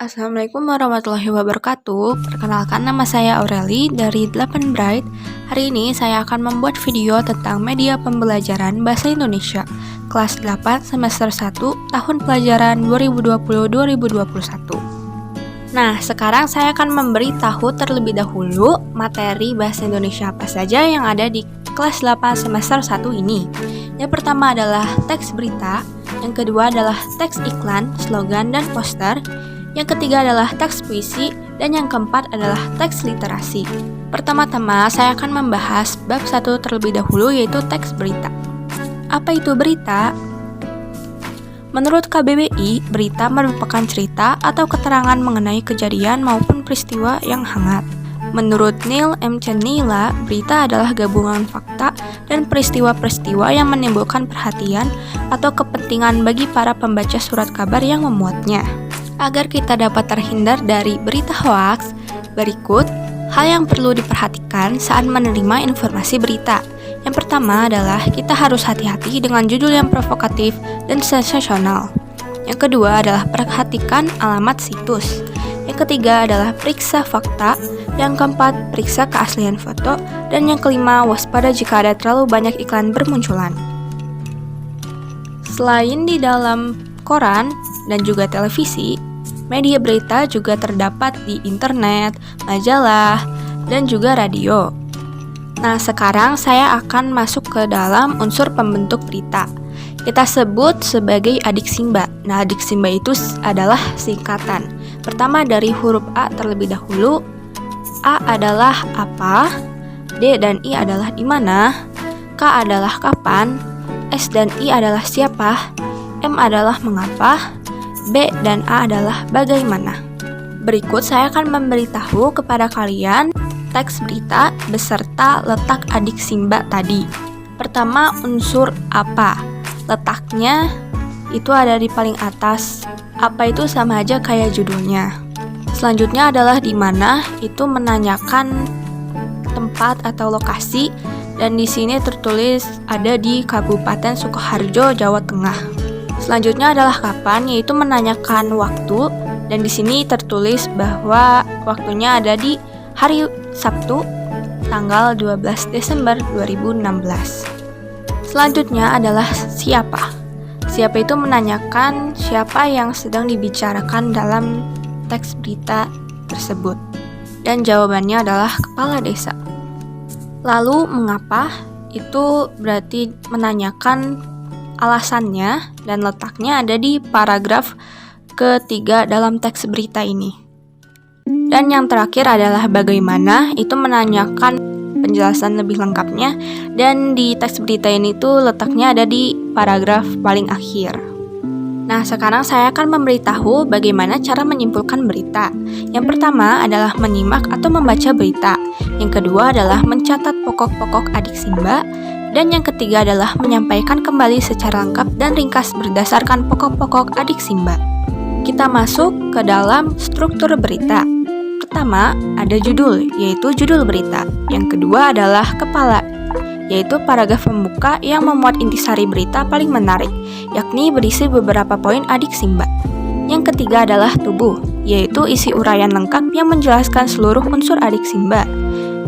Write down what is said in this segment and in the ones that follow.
Assalamualaikum warahmatullahi wabarakatuh. Perkenalkan, nama saya Aureli dari 8 Bright. Hari ini saya akan membuat video tentang media pembelajaran bahasa Indonesia kelas 8 semester 1 tahun pelajaran 2020-2021. Nah, sekarang saya akan memberitahu terlebih dahulu materi bahasa Indonesia apa saja yang ada di kelas 8 semester 1 ini. Yang pertama adalah teks berita, yang kedua adalah teks iklan, slogan, dan poster. Yang ketiga adalah teks puisi, dan yang keempat adalah teks literasi. Pertama-tama, saya akan membahas bab 1 terlebih dahulu, yaitu teks berita. Apa itu berita? Menurut KBBI, berita merupakan cerita atau keterangan mengenai kejadian maupun peristiwa yang hangat. Menurut Neil M. Chenila, berita adalah gabungan fakta dan peristiwa-peristiwa yang menimbulkan perhatian atau kepentingan bagi para pembaca surat kabar yang memuatnya. Agar kita dapat terhindar dari berita hoaks, berikut hal yang perlu diperhatikan saat menerima informasi berita. Yang pertama adalah kita harus hati-hati dengan judul yang provokatif dan sensasional. Yang kedua adalah perhatikan alamat situs. Yang ketiga adalah periksa fakta. Yang keempat, periksa keaslian foto. Dan yang kelima, waspada jika ada terlalu banyak iklan bermunculan. Selain di dalam koran dan juga televisi, media berita juga terdapat di internet, majalah, dan juga radio. Nah, sekarang saya akan masuk ke dalam unsur pembentuk berita. Kita sebut sebagai adik simba. Nah, adik simba itu adalah singkatan. Pertama dari huruf A terlebih dahulu. A adalah apa, D dan I adalah di mana, K adalah kapan, S dan I adalah siapa, M adalah mengapa, B dan A adalah bagaimana. Berikut saya akan memberitahu kepada kalian teks berita beserta letak adik simba tadi. Pertama, unsur apa. Letaknya itu ada di paling atas. Apa itu sama aja kayak judulnya. Selanjutnya adalah di mana, itu menanyakan tempat atau lokasi, dan di sini tertulis ada di Kabupaten Sukoharjo, Jawa Tengah. Selanjutnya adalah kapan, yaitu menanyakan waktu, dan di sini tertulis bahwa waktunya ada di hari Sabtu, tanggal 12 Desember 2016. Selanjutnya adalah siapa. Siapa itu menanyakan siapa yang sedang dibicarakan dalam teks berita tersebut. Dan jawabannya adalah kepala desa. Lalu mengapa, itu berarti menanyakan alasannya, dan letaknya ada di paragraf ketiga dalam teks berita ini. Dan yang terakhir adalah bagaimana, itu menanyakan penjelasan lebih lengkapnya, dan di teks berita ini tuh letaknya ada di paragraf paling akhir. Nah, sekarang saya akan memberitahu bagaimana cara menyimpulkan berita. Yang pertama adalah menyimak atau membaca berita. Yang kedua adalah mencatat pokok-pokok adik simba. Dan yang ketiga adalah menyampaikan kembali secara lengkap dan ringkas berdasarkan pokok-pokok adik simba. Kita masuk ke dalam struktur berita. Pertama, ada judul, yaitu judul berita. Yang kedua adalah kepala, yaitu paragraf pembuka yang memuat intisari berita paling menarik, yakni berisi beberapa poin adik simba. Yang ketiga adalah tubuh, yaitu isi uraian lengkap yang menjelaskan seluruh unsur adik simba.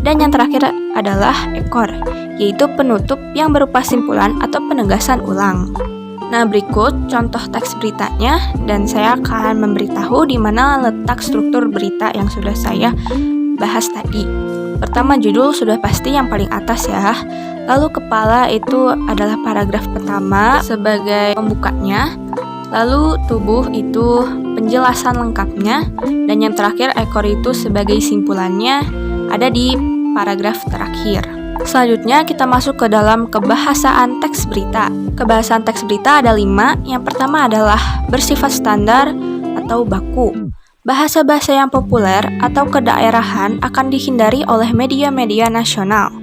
Dan yang terakhir adalah ekor, yaitu penutup yang berupa simpulan atau penegasan ulang. Nah, berikut contoh teks beritanya, dan saya akan memberitahu di mana letak struktur berita yang sudah saya bahas tadi. Pertama, judul sudah pasti yang paling atas ya. Lalu kepala itu adalah paragraf pertama sebagai pembukanya. Lalu tubuh itu penjelasan lengkapnya. Dan yang terakhir ekor itu sebagai simpulannya ada di paragraf terakhir. Selanjutnya kita masuk ke dalam kebahasaan teks berita. Kebahasaan teks berita ada 5. Yang pertama adalah bersifat standar atau baku. Bahasa-bahasa yang populer atau kedaerahan akan dihindari oleh media-media nasional.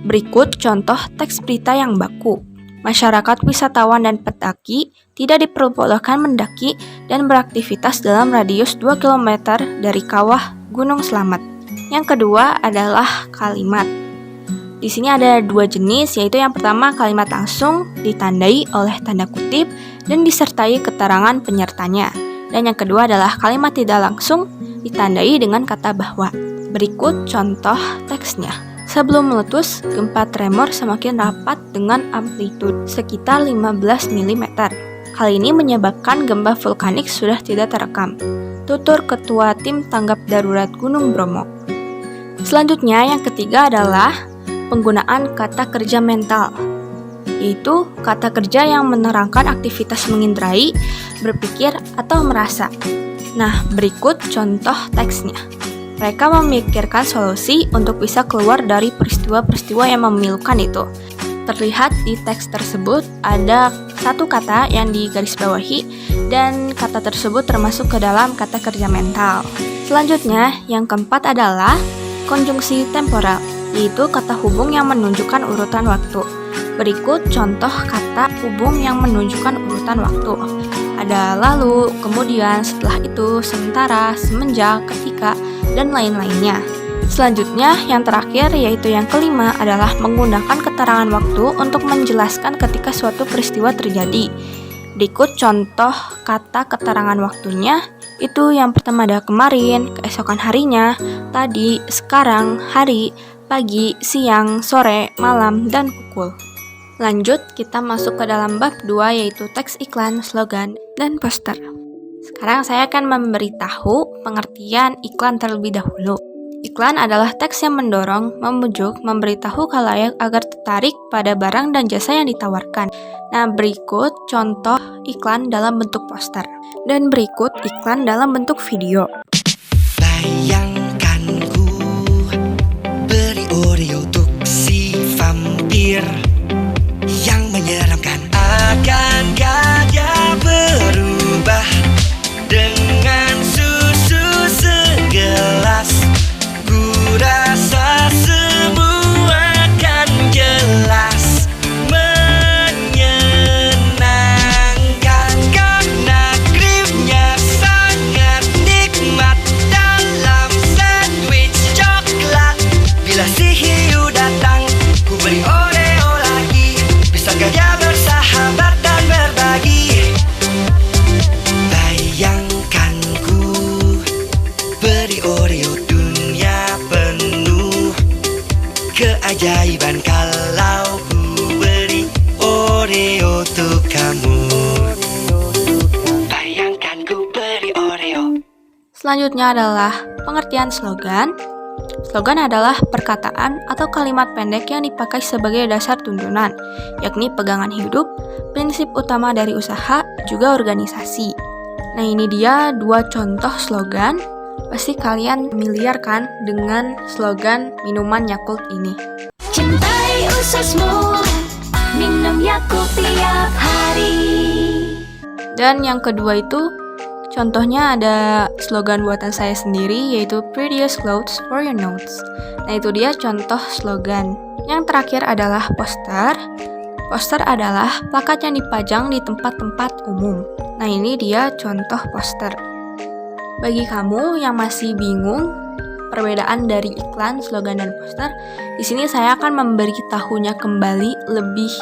Berikut contoh teks berita yang baku. Masyarakat, wisatawan, dan pendaki tidak diperbolehkan mendaki dan beraktivitas dalam radius 2 km dari kawah Gunung Slamet. Yang kedua adalah kalimat. Di sini ada 2 jenis, yaitu yang pertama kalimat langsung ditandai oleh tanda kutip dan disertai keterangan penyertanya. Dan yang kedua adalah kalimat tidak langsung ditandai dengan kata bahwa. Berikut contoh teksnya. Sebelum meletus, gempa tremor semakin rapat dengan amplitude sekitar 15 mm. Hal ini menyebabkan gempa vulkanik sudah tidak terekam. Tutur Ketua Tim Tanggap Darurat Gunung Bromo. Selanjutnya, yang ketiga adalah penggunaan kata kerja mental, yaitu kata kerja yang menerangkan aktivitas mengindrai, berpikir, atau merasa. Nah, berikut contoh teksnya. Mereka memikirkan solusi untuk bisa keluar dari peristiwa-peristiwa yang memilukan itu. Terlihat di teks tersebut ada satu kata yang digarisbawahi dan kata tersebut termasuk ke dalam kata kerja mental. Selanjutnya, yang keempat adalah konjungsi temporal, yaitu kata hubung yang menunjukkan urutan waktu. Berikut contoh kata hubung yang menunjukkan urutan waktu. Ada lalu, kemudian, setelah itu, sementara, semenjak, ketika, dan lain-lainnya. Selanjutnya, yang terakhir yaitu yang kelima adalah menggunakan keterangan waktu untuk menjelaskan ketika suatu peristiwa terjadi. Berikut contoh kata keterangan waktunya, itu yang pertama ada kemarin, keesokan harinya, tadi, sekarang, hari, pagi, siang, sore, malam, dan pukul. Lanjut, kita masuk ke dalam bab 2 yaitu teks iklan, slogan, dan poster. Sekarang saya akan memberitahu pengertian iklan terlebih dahulu. Iklan adalah teks yang mendorong, membujuk, memberitahu khalayak agar tertarik pada barang dan jasa yang ditawarkan. Nah, berikut contoh iklan dalam bentuk poster. Dan berikut iklan dalam bentuk video. Bayangkan ku beri Oreo untuk si vampir yang menyeramkan. Akan gajah berubah dengan susu segelas. Ku rasa semua akan jelas menyenangkan karena krimnya sangat nikmat dalam sandwich coklat. Bila si hiu datang, ku beri Oreo lagi. Bisa gajah bersahabat dan berbagi. Bayangkan ku beri Oreo dunia penuh keajaiban kalau ku beri Oreo untuk kamu. Bayangkan ku beri Oreo. Selanjutnya adalah pengertian slogan. Slogan adalah perkataan atau kalimat pendek yang dipakai sebagai dasar tuntunan, yakni pegangan hidup, prinsip utama dari usaha, juga organisasi. Nah, ini dia dua contoh slogan. Pasti kalian familiar kan dengan slogan minuman Yakult ini. Cintai ususmu, minum Yakult tiap hari. Dan yang kedua itu, contohnya ada slogan buatan saya sendiri yaitu Prettiest Clothes for Your Notes. Nah, itu dia contoh slogan. Yang terakhir adalah poster. Poster adalah plakat yang dipajang di tempat-tempat umum. Nah, ini dia contoh poster. Bagi kamu yang masih bingung perbedaan dari iklan, slogan, dan poster, di sini saya akan memberitahunya kembali lebih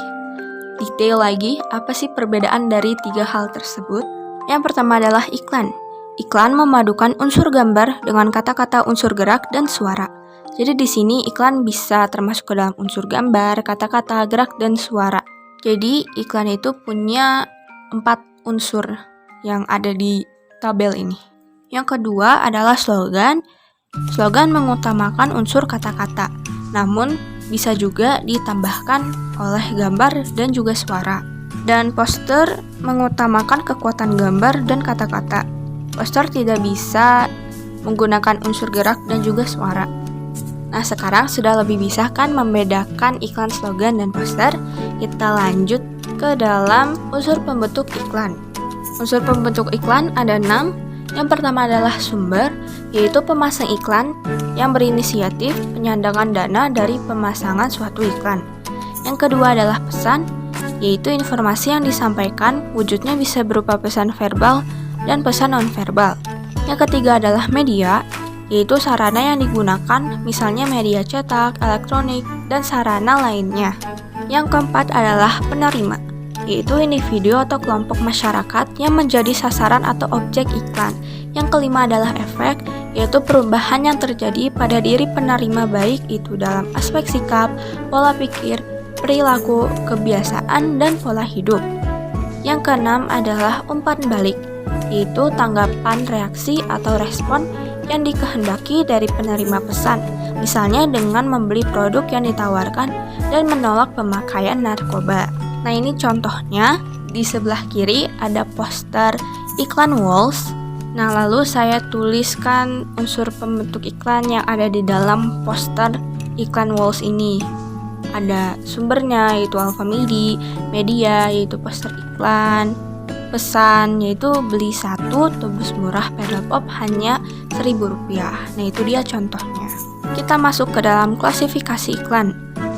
detail lagi apa sih perbedaan dari tiga hal tersebut. Yang pertama adalah iklan. Iklan memadukan unsur gambar dengan kata-kata unsur gerak dan suara. Jadi di sini iklan bisa termasuk ke dalam unsur gambar, kata-kata, gerak, dan suara. Jadi iklan itu punya 4 unsur yang ada di tabel ini. Yang kedua adalah slogan. Slogan mengutamakan unsur kata-kata, namun bisa juga ditambahkan oleh gambar dan juga suara. Dan poster mengutamakan kekuatan gambar dan kata-kata. Poster tidak bisa menggunakan unsur gerak dan juga suara. Nah, sekarang sudah lebih bisa kan membedakan iklan, slogan, dan poster. Kita lanjut ke dalam unsur pembentuk iklan. Unsur pembentuk iklan ada 6. Yang pertama adalah sumber, yaitu pemasang iklan yang berinisiatif penyandangan dana dari pemasangan suatu iklan. Yang kedua adalah pesan, yaitu informasi yang disampaikan wujudnya bisa berupa pesan verbal dan pesan non-verbal. Yang ketiga adalah media, yaitu sarana yang digunakan, misalnya media cetak, elektronik, dan sarana lainnya. Yang keempat adalah penerima, yaitu individu atau kelompok masyarakat yang menjadi sasaran atau objek iklan. Yang kelima adalah efek, yaitu perubahan yang terjadi pada diri penerima baik itu dalam aspek sikap, pola pikir, perilaku, kebiasaan, dan pola hidup. Yang keenam adalah umpan balik, yaitu tanggapan reaksi atau respon yang dikehendaki dari penerima pesan, misalnya dengan membeli produk yang ditawarkan dan menolak pemakaian narkoba. Nah, ini contohnya. Di sebelah kiri ada poster iklan Walls. Nah, lalu saya tuliskan unsur pembentuk iklan yang ada di dalam poster iklan Walls ini. Ada sumbernya, yaitu Alfamidi, media, yaitu poster iklan, pesan, yaitu beli satu tebus murah pedal pop hanya Rp1.000. Nah, itu dia contohnya. Kita masuk ke dalam klasifikasi iklan.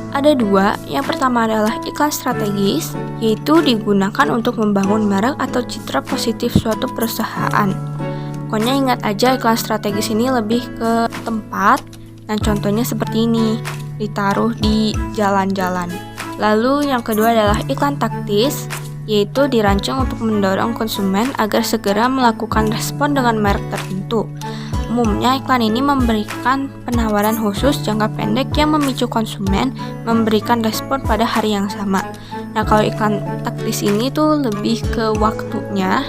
Ada dua, yang pertama adalah iklan strategis, yaitu digunakan untuk membangun merek atau citra positif suatu perusahaan. Pokoknya ingat aja iklan strategis ini lebih ke tempat, dan contohnya seperti ini, ditaruh di jalan-jalan. Lalu yang kedua adalah iklan taktis, yaitu dirancang untuk mendorong konsumen agar segera melakukan respon dengan merek tertentu. Umumnya iklan ini memberikan penawaran khusus jangka pendek yang memicu konsumen memberikan respon pada hari yang sama. Nah, kalau iklan taktis ini tuh lebih ke waktunya.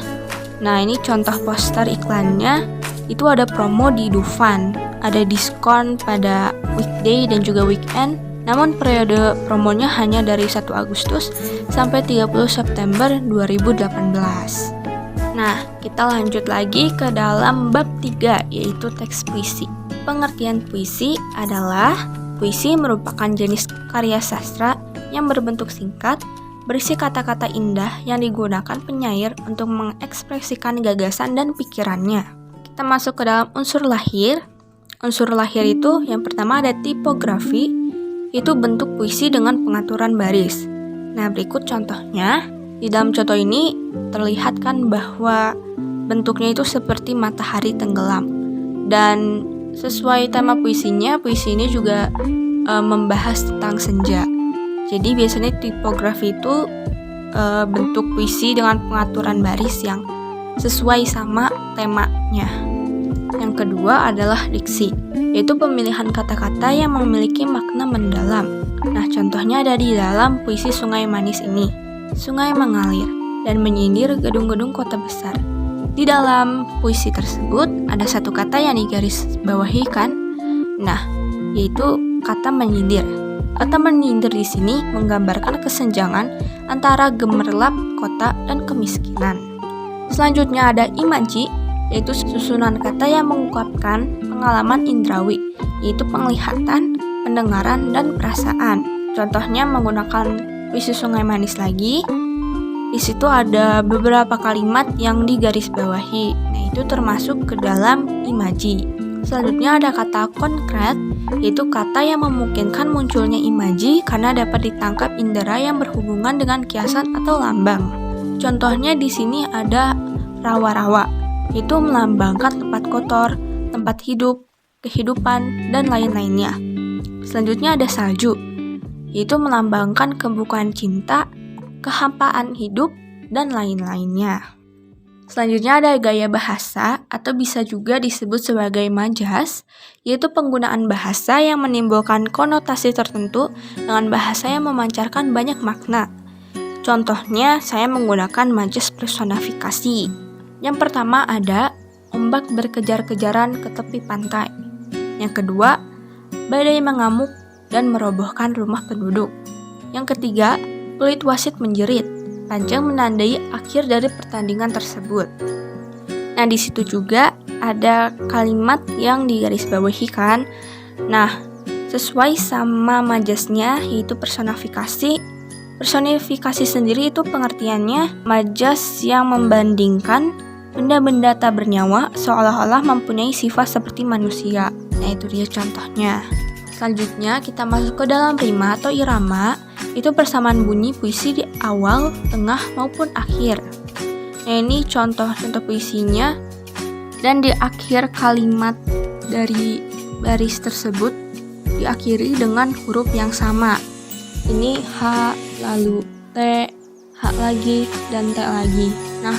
Nah, ini contoh poster iklannya. Itu ada promo di Dufan, ada diskon pada weekday dan juga weekend. Namun periode promonya hanya dari 1 Agustus sampai 30 September 2018. Nah, kita lanjut lagi ke dalam bab 3, yaitu teks puisi. Pengertian puisi adalah puisi merupakan jenis karya sastra yang berbentuk singkat, berisi kata-kata indah yang digunakan penyair untuk mengekspresikan gagasan dan pikirannya. Kita masuk ke dalam unsur lahir. Unsur lahir itu yang pertama ada tipografi, itu bentuk puisi dengan pengaturan baris. Nah, berikut contohnya. Di dalam contoh ini terlihat kan bahwa bentuknya itu seperti matahari tenggelam. Dan sesuai tema puisinya, puisi ini juga membahas tentang senja. Jadi biasanya tipografi itu bentuk puisi dengan pengaturan baris yang sesuai sama temanya. Yang kedua adalah diksi, yaitu pemilihan kata-kata yang memiliki makna mendalam. Nah, contohnya ada di dalam puisi Sungai Manis ini. Sungai mengalir dan menyindir gedung-gedung kota besar. Di dalam puisi tersebut ada satu kata yang digaris bawahi kan? Nah, yaitu kata menyindir. Kata menyindir di sini menggambarkan kesenjangan antara gemerlap kota dan kemiskinan. Selanjutnya ada imaji, yaitu susunan kata yang mengungkapkan pengalaman indrawi, yaitu penglihatan, pendengaran, dan perasaan. Contohnya menggunakan puisi Sungai Manis lagi. Di situ ada beberapa kalimat yang digarisbawahi. Nah, itu termasuk ke dalam imaji. Selanjutnya ada kata konkret, yaitu kata yang memungkinkan munculnya imaji karena dapat ditangkap indera yang berhubungan dengan kiasan atau lambang. Contohnya di sini ada rawa-rawa, itu melambangkan tempat kotor, tempat hidup, kehidupan, dan lain-lainnya. Selanjutnya ada salju, yaitu melambangkan kebukaan cinta, kehampaan hidup, dan lain-lainnya. Selanjutnya ada gaya bahasa atau bisa juga disebut sebagai majas, yaitu penggunaan bahasa yang menimbulkan konotasi tertentu dengan bahasa yang memancarkan banyak makna. Contohnya saya menggunakan majas personifikasi. Yang pertama ada ombak berkejar-kejaran ke tepi pantai. Yang kedua, badai mengamuk dan merobohkan rumah penduduk. Yang ketiga, kulit wasit menjerit, panjang menandai akhir dari pertandingan tersebut. Nah, di situ juga ada kalimat yang digarisbawahi kan. Nah, sesuai sama majasnya yaitu personifikasi. Personifikasi sendiri itu pengertiannya majas yang membandingkan benda-benda tak bernyawa seolah-olah mempunyai sifat seperti manusia. Nah, itu dia contohnya. Selanjutnya kita masuk ke dalam rima atau irama, itu persamaan bunyi puisi di awal, tengah, maupun akhir. Nah, ini contoh-contoh puisinya, dan di akhir kalimat dari baris tersebut diakhiri dengan huruf yang sama. Ini H, lalu T, H H lagi, dan T lagi. Nah,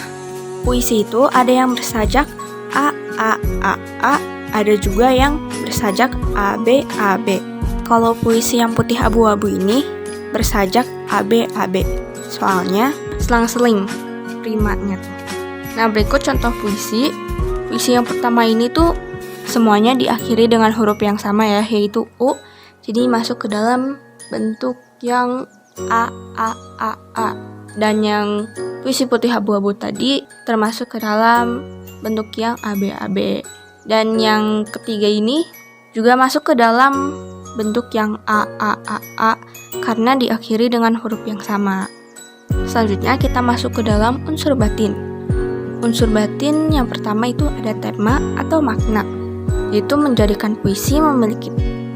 puisi itu ada yang bersajak A, ada juga yang bersajak A, B. Kalau puisi yang putih abu-abu ini bersajak A, B. Soalnya selang-seling rimanya tuh. Nah, berikut contoh puisi. Puisi yang pertama ini tuh semuanya diakhiri dengan huruf yang sama ya, yaitu U. Jadi masuk ke dalam bentuk yang A. Dan yang puisi putih abu-abu tadi termasuk ke dalam bentuk yang AB. Dan yang ketiga ini juga masuk ke dalam bentuk yang A karena diakhiri dengan huruf yang sama. Selanjutnya kita masuk ke dalam unsur batin. Unsur batin yang pertama itu ada tema atau makna, yaitu menjadikan puisi memiliki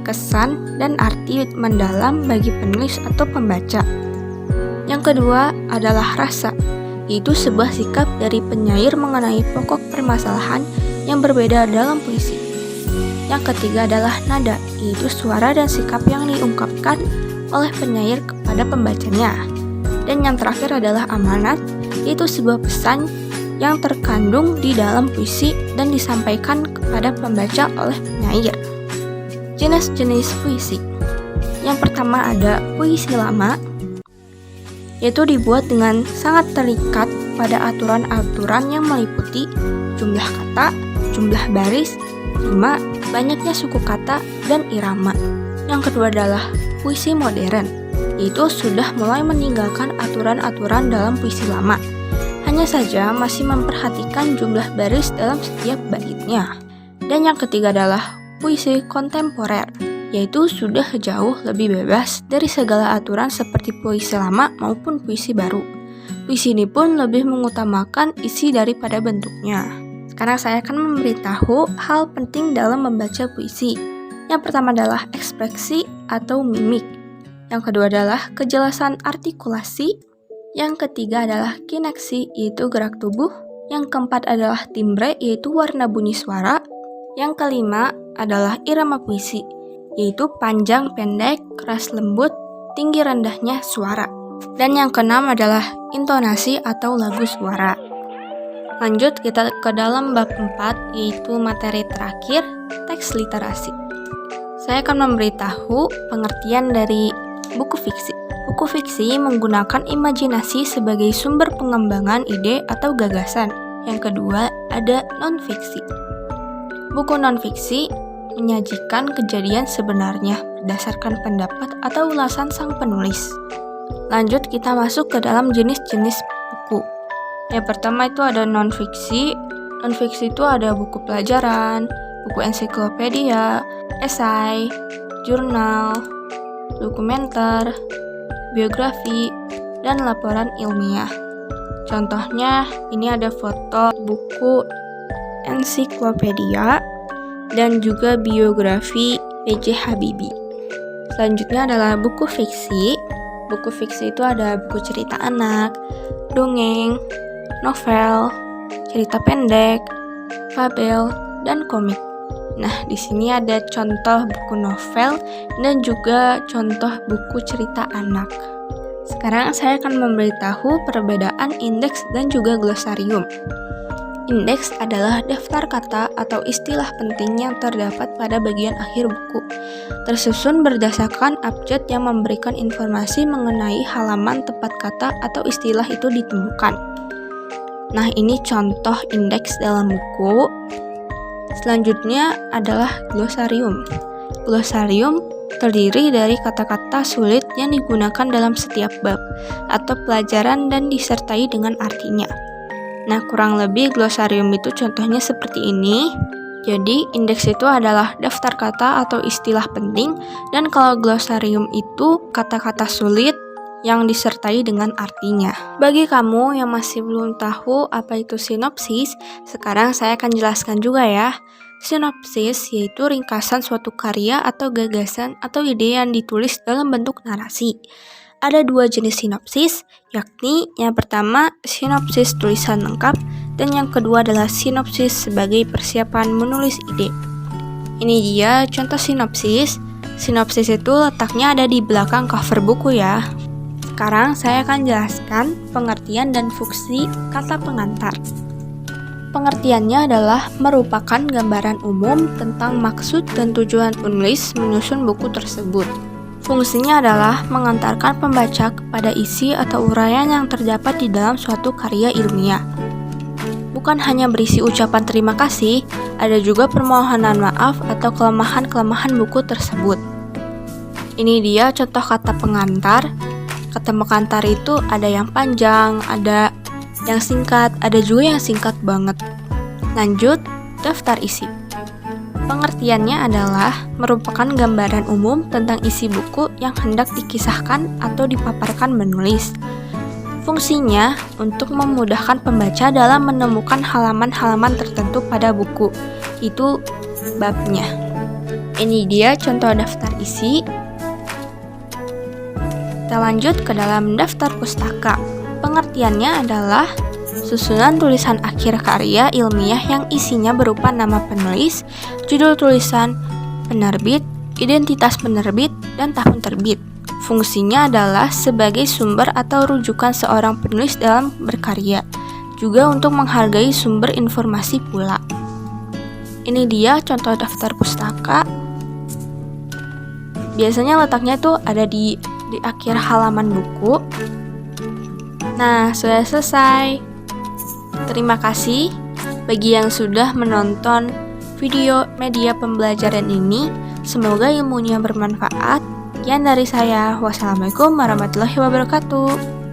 kesan dan arti mendalam bagi penulis atau pembaca. Yang kedua adalah rasa, yaitu sebuah sikap dari penyair mengenai pokok permasalahan yang berbeda dalam puisi. Yang ketiga adalah nada, yaitu suara dan sikap yang diungkapkan oleh penyair kepada pembacanya. Dan yang terakhir adalah amanat, yaitu sebuah pesan yang terkandung di dalam puisi dan disampaikan kepada pembaca oleh penyair. Jenis-jenis puisi. Yang pertama ada puisi lama, yaitu dibuat dengan sangat terikat pada aturan-aturan yang meliputi jumlah kata, jumlah baris, rima, banyaknya suku kata, dan irama. Yang kedua adalah puisi modern, yaitu sudah mulai meninggalkan aturan-aturan dalam puisi lama. Hanya saja masih memperhatikan jumlah baris dalam setiap baitnya. Dan yang ketiga adalah puisi kontemporer, yaitu sudah jauh lebih bebas dari segala aturan seperti puisi lama maupun puisi baru. Puisi ini pun lebih mengutamakan isi daripada bentuknya. Sekarang saya akan memberitahu hal penting dalam membaca puisi. Yang pertama adalah ekspresi atau mimik. Yang kedua adalah kejelasan artikulasi. Yang ketiga adalah kineksi, yaitu gerak tubuh. Yang keempat adalah timbre, yaitu warna bunyi suara. Yang kelima adalah irama puisi, yaitu panjang pendek, keras lembut, tinggi rendahnya suara. Dan yang keenam adalah intonasi atau lagu suara. Lanjut kita ke dalam bab 4, yaitu materi terakhir, teks literasi. Saya akan memberitahu pengertian dari buku fiksi. Buku fiksi menggunakan imajinasi sebagai sumber pengembangan ide atau gagasan. Yang kedua, ada non-fiksi. Buku non-fiksi menyajikan kejadian sebenarnya berdasarkan pendapat atau ulasan sang penulis. Lanjut kita masuk ke dalam jenis-jenis buku. Yang pertama itu ada non-fiksi. Non-fiksi itu ada buku pelajaran, buku ensiklopedia, esai, jurnal, dokumenter, biografi, dan laporan ilmiah. Contohnya, ini ada foto buku ensiklopedia dan juga biografi B.J. Habibie. Selanjutnya adalah buku fiksi. Buku fiksi itu ada buku cerita anak, dongeng, novel, cerita pendek, fabel, dan komik. Nah, di sini ada contoh buku novel dan juga contoh buku cerita anak. Sekarang saya akan memberitahu perbedaan indeks dan juga glosarium. Indeks adalah daftar kata atau istilah penting yang terdapat pada bagian akhir buku, tersusun berdasarkan abjad yang memberikan informasi mengenai halaman tempat kata atau istilah itu ditemukan. Nah, ini contoh indeks dalam buku. Selanjutnya adalah glosarium. Glosarium terdiri dari kata-kata sulit yang digunakan dalam setiap bab atau pelajaran dan disertai dengan artinya. Nah, kurang lebih glosarium itu contohnya seperti ini. Jadi, indeks itu adalah daftar kata atau istilah penting, dan kalau glosarium itu kata-kata sulit yang disertai dengan artinya. Bagi kamu yang masih belum tahu apa itu sinopsis, sekarang saya akan jelaskan juga ya. Sinopsis yaitu ringkasan suatu karya atau gagasan atau ide yang ditulis dalam bentuk narasi. Ada dua jenis sinopsis, yakni yang pertama sinopsis tulisan lengkap dan yang kedua adalah sinopsis sebagai persiapan menulis ide. Ini dia contoh sinopsis. Sinopsis itu letaknya ada di belakang cover buku ya. Sekarang saya akan jelaskan pengertian dan fungsi kata pengantar. Pengertiannya adalah merupakan gambaran umum tentang maksud dan tujuan penulis menyusun buku tersebut. Fungsinya adalah mengantarkan pembaca kepada isi atau uraian yang terdapat di dalam suatu karya ilmiah. Bukan hanya berisi ucapan terima kasih, ada juga permohonan maaf atau kelemahan-kelemahan buku tersebut. Ini dia contoh kata pengantar. Kata pengantar itu ada yang panjang, ada yang singkat, ada juga yang singkat banget. Lanjut, daftar isi. Pengertiannya adalah merupakan gambaran umum tentang isi buku yang hendak dikisahkan atau dipaparkan penulis. Fungsinya untuk memudahkan pembaca dalam menemukan halaman-halaman tertentu pada buku. Itu babnya. Ini dia contoh daftar isi. Kita lanjut ke dalam daftar pustaka. Pengertiannya adalah susunan tulisan akhir karya ilmiah yang isinya berupa nama penulis, judul tulisan, penerbit, identitas penerbit, dan tahun terbit. Fungsinya adalah sebagai sumber atau rujukan seorang penulis dalam berkarya, juga untuk menghargai sumber informasi pula. Ini dia contoh daftar pustaka. Biasanya letaknya tuh ada di akhir halaman buku. Nah, sudah selesai. Terima kasih bagi yang sudah menonton video media pembelajaran ini. Semoga ilmunya bermanfaat. Sekian dari saya. Wassalamualaikum warahmatullahi wabarakatuh.